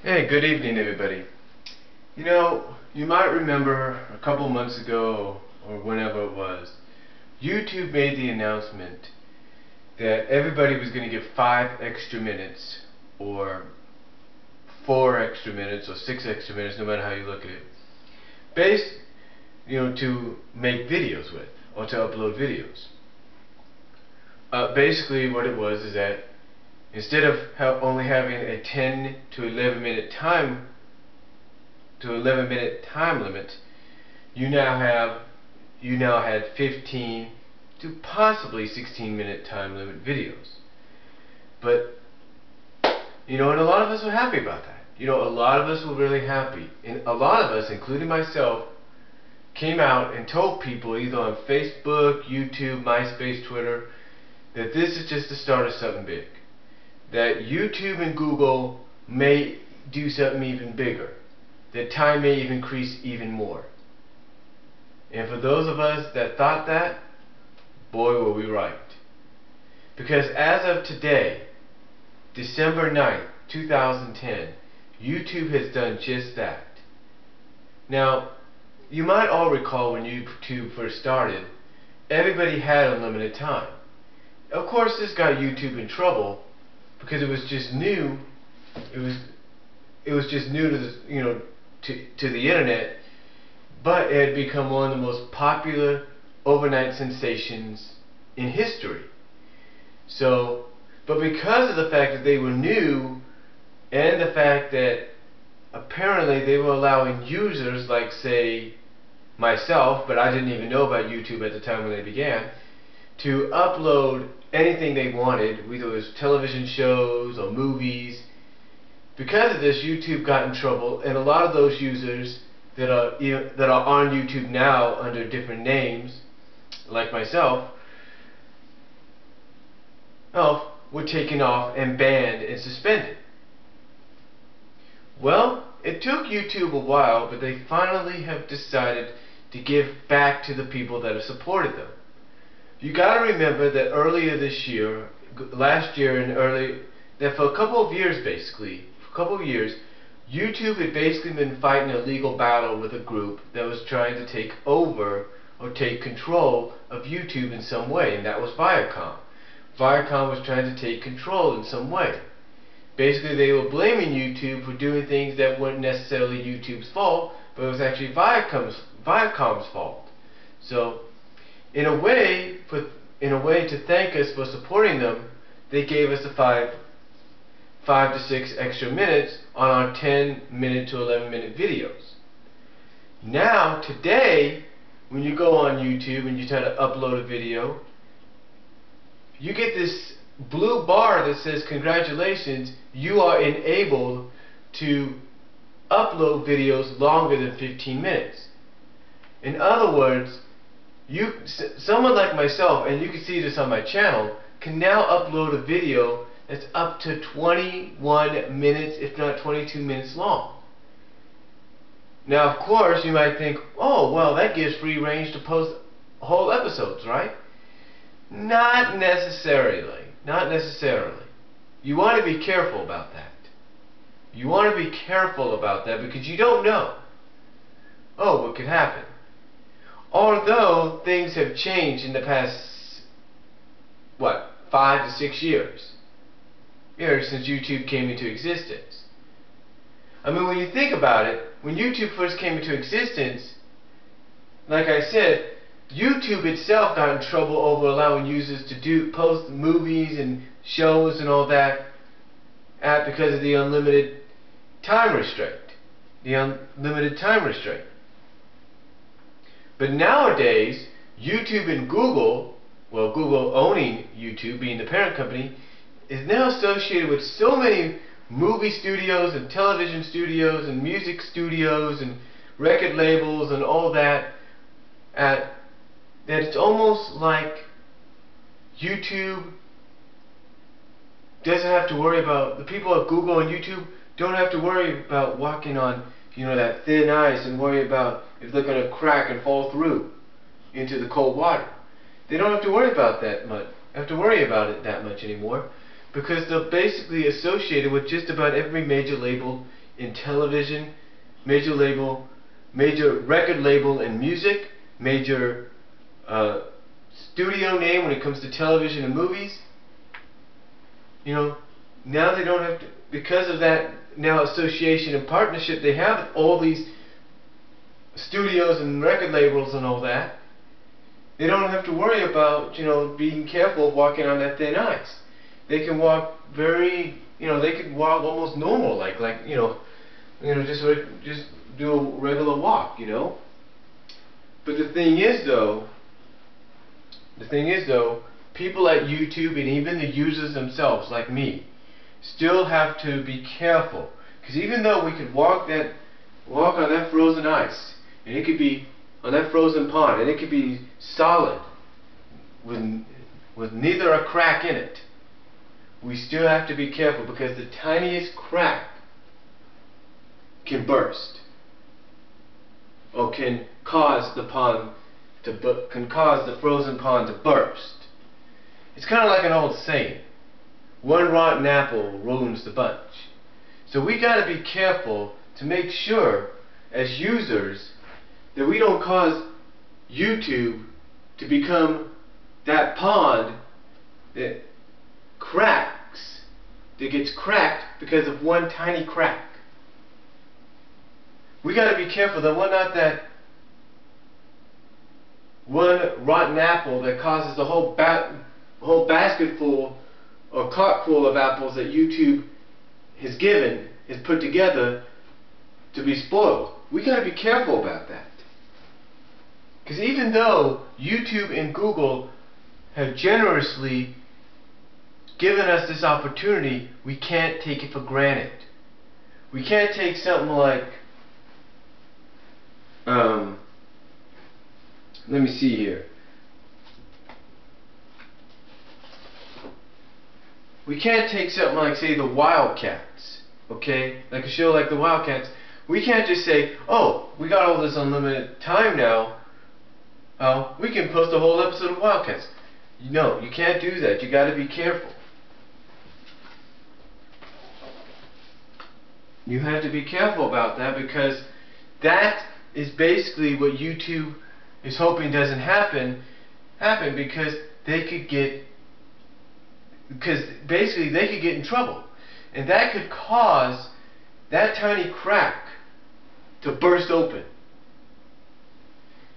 Hey, good evening, everybody. You might remember a couple months ago, or whenever it was, YouTube made the announcement that everybody was going to get 5 extra minutes, or 4 extra minutes, or 6 extra minutes, no matter how you look at it, based, to make videos with, or to upload videos. Basically, what it was is that instead of only having a 10 to 11 minute time limit, you now had 15 to possibly 16-minute time limit videos. But and a lot of us were happy about that. A lot of us were really happy, and a lot of us, including myself, came out and told people either on Facebook, YouTube, MySpace, Twitter, that this is just the start of something big. That YouTube and Google may do something even bigger. That time may even increase even more. And for those of us that thought that, boy were we right. Because as of today, December 9th, 2010, YouTube has done just that. Now, you might all recall when YouTube first started, everybody had unlimited time. Of course, this got YouTube in trouble because it was just new. It was just new to the to the internet, but it had become one of the most popular overnight sensations in history. So, but because of the fact that they were new, and the fact that apparently they were allowing users like, say, myself, but I didn't even know about YouTube at the time when they began, to upload anything they wanted, whether it was television shows or movies. Because of this, YouTube got in trouble, and a lot of those users that are on YouTube now under different names, like myself, were taken off and banned and suspended. Well, it took YouTube a while, but they finally have decided to give back to the people that have supported them. You got to remember that earlier this year, last year and that for a couple of years YouTube had basically been fighting a legal battle with a group that was trying to take over or take control of YouTube in some way, and that was Viacom. Viacom was trying to take control in some way. Basically, they were blaming YouTube for doing things that weren't necessarily YouTube's fault, but it was actually Viacom's fault. So, in a way to thank us for supporting them, they gave us the 5 to 6 extra minutes on our 10-minute to 11-minute videos. Now, today, when you go on YouTube and you try to upload a video, you get this blue bar that says, "Congratulations, you are enabled to upload videos longer than 15 minutes." In other words, someone like myself, and you can see this on my channel, can now upload a video that's up to 21 minutes, if not 22 minutes long. Now, of course, you might think, oh, well, that gives free range to post whole episodes, right? Not necessarily. Not necessarily. You want to be careful about that. You want to be careful about that because you don't know. Oh, what could happen? Although things have changed in the past, 5 to 6 years. Since YouTube came into existence. I mean, when you think about it, when YouTube first came into existence, like I said, YouTube itself got in trouble over allowing users to post movies and shows and all that because of the unlimited time restraint. But nowadays, YouTube and Google, well, Google owning YouTube, being the parent company, is now associated with so many movie studios and television studios and music studios and record labels and all that, that it's almost like YouTube doesn't have to worry about, the people at Google and YouTube don't have to worry about walking on, that thin ice and worry about if they're going to crack and fall through into the cold water. They don't have to worry about that much anymore, because they're basically associated with just about every major label in television, major record label in music, major studio name when it comes to television and movies. You know, now they don't have to, because of that now association and partnership they have with all these studios and record labels and all that. They don't have to worry about, you know, being careful of walking on that thin ice. They can walk very, you know, they can walk almost normal, like just do a regular walk, you know. But the thing is though, people at YouTube and even the users themselves, like me, still have to be careful, because even though we could walk on that frozen ice, and it could be on that frozen pond, and it could be solid with neither a crack in it, we still have to be careful, because the tiniest crack can burst, or can cause the frozen pond to burst. It's kind of like an old saying, one rotten apple ruins the bunch. So we got to be careful to make sure as users that we don't cause YouTube to become that pond that cracks, that gets cracked because of one tiny crack. We got to be careful that we're not that one rotten apple that causes the whole basketful or cartful of apples that YouTube has put together to be spoiled. We got to be careful about that. Because even though YouTube and Google have generously given us this opportunity, we can't take it for granted. We can't take something like, let me see here. We can't take something like, say, the Wildcats, okay? Like a show like the Wildcats. We can't just say, oh, we got all this unlimited time now, we can post a whole episode of Wildcats. No, you can't do that. You got to be careful. You have to be careful about that, because that is basically what YouTube is hoping doesn't happen, because they could get in trouble, and that could cause that tiny crack to burst open.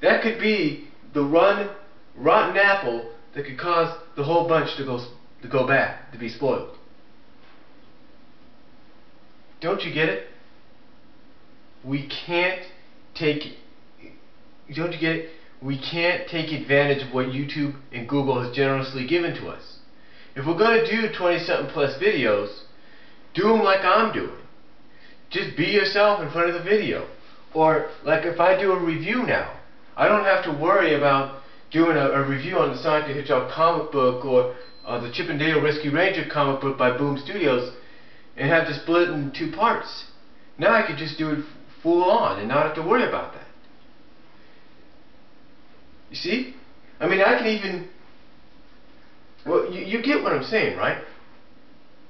That could be the rotten apple that could cause the whole bunch to go bad, to be spoiled. Don't you get it? We can't take, don't you get it? We can't take advantage of what YouTube and Google has generously given to us. If we're going to do 20-something plus videos, do them like I'm doing. Just be yourself in front of the video. Or like if I do a review now, I don't have to worry about doing a review on the Sonic the Hedgehog comic book or the Chip and Dale Rescue Ranger comic book by Boom Studios and have to split it in 2 parts. Now I could just do it full on and not have to worry about that. You see? I mean, I can even... Well, you get what I'm saying, right?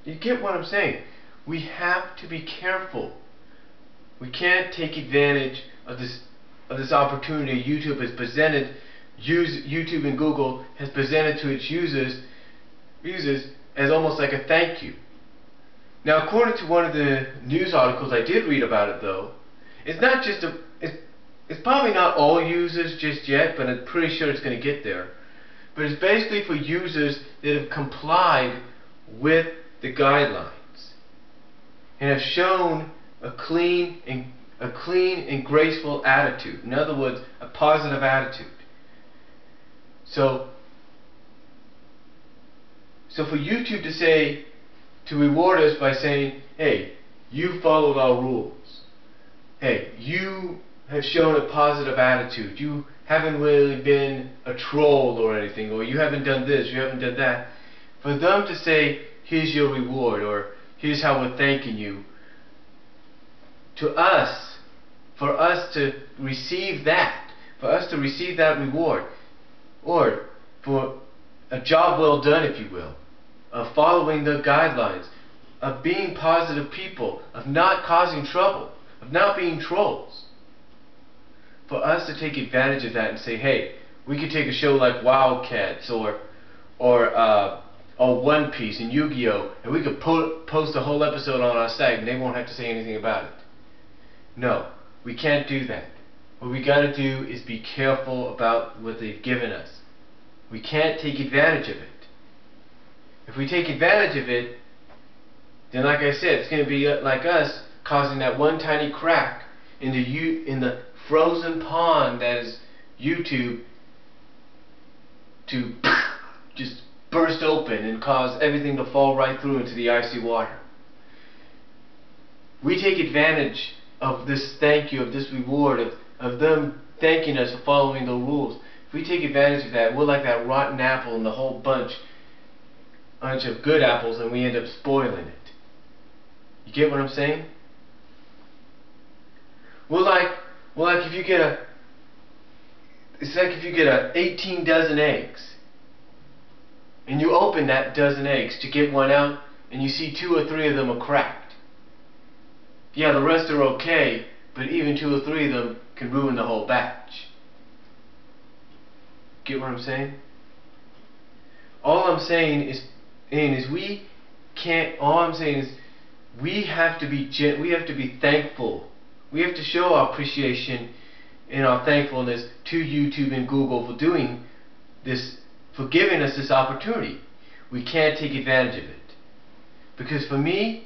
You get what I'm saying. We have to be careful. We can't take advantage of this opportunity YouTube has presented. YouTube and Google has presented to its users as almost like a thank you. Now, according to one of the news articles I did read about it, though, it's not just it's probably not all users just yet, but I'm pretty sure it's going to get there. But it's basically for users that have complied with the guidelines and have shown a clean and graceful attitude. In other words, a positive attitude. So for YouTube to reward us by saying, hey, you followed our rules. Hey, you have shown a positive attitude. You haven't really been a troll or anything, or you haven't done this, you haven't done that. For them to say, here's your reward, or here's how we're thanking you, to us, for us to receive that, reward, or for a job well done, if you will, of following the guidelines, of being positive people, of not causing trouble, of not being trolls. For us to take advantage of that and say, hey, we could take a show like Wildcats or One Piece and Yu-Gi-Oh! And we could post a whole episode on our site and they won't have to say anything about it. No, we can't do that. What we gotta do is be careful about what they've given us. We can't take advantage of it. If we take advantage of it, then like I said, it's going to be like us causing that one tiny crack in the frozen pond that is YouTube to just burst open and cause everything to fall right through into the icy water. We take advantage of this thank you, of this reward, of them thanking us for following the rules. If we take advantage of that, we're like that rotten apple in the whole bunch of good apples, and we end up spoiling it. You get what I'm saying? We're like if you get it's like if you get 18 dozen eggs, and you open that dozen eggs to get one out, and you see 2 or 3 of them are cracked. Yeah, the rest are okay, but even 2 or 3 of them can ruin the whole batch. Get what I'm saying? All I'm saying is we have to be thankful. We have to show our appreciation and our thankfulness to YouTube and Google for doing this, for giving us this opportunity. We can't take advantage of it. Because for me,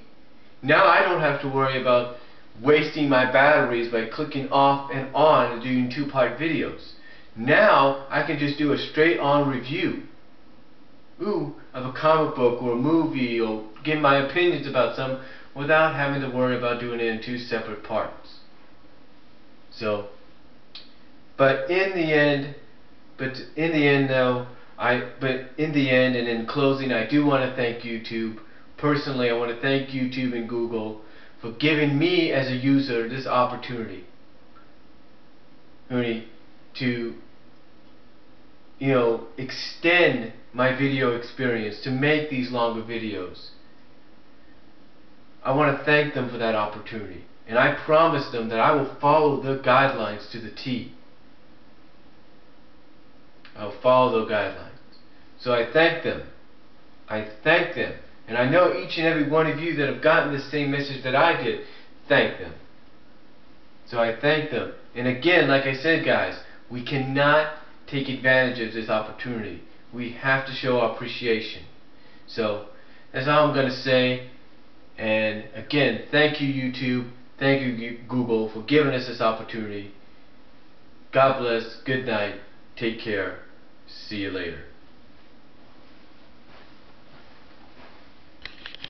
now I don't have to worry about wasting my batteries by clicking off and on and doing 2-part videos. Now I can just do a straight on review of a comic book or a movie, or give my opinions about something without having to worry about doing it in 2 separate parts. So, but in the end and in closing, I do want to thank YouTube. Personally, I want to thank YouTube and Google for giving me as a user this opportunity to extend my video experience, to make these longer videos. I want to thank them for that opportunity, and I promise them that I will follow their guidelines to the T. I will follow their guidelines. So I thank them. I thank them. And I know each and every one of you that have gotten the same message that I did, thank them. So I thank them. And again, like I said, guys, we cannot take advantage of this opportunity. We have to show our appreciation. So that's all I'm going to say. And again, thank you YouTube, thank you Google for giving us this opportunity. God bless, good night, take care, see you later.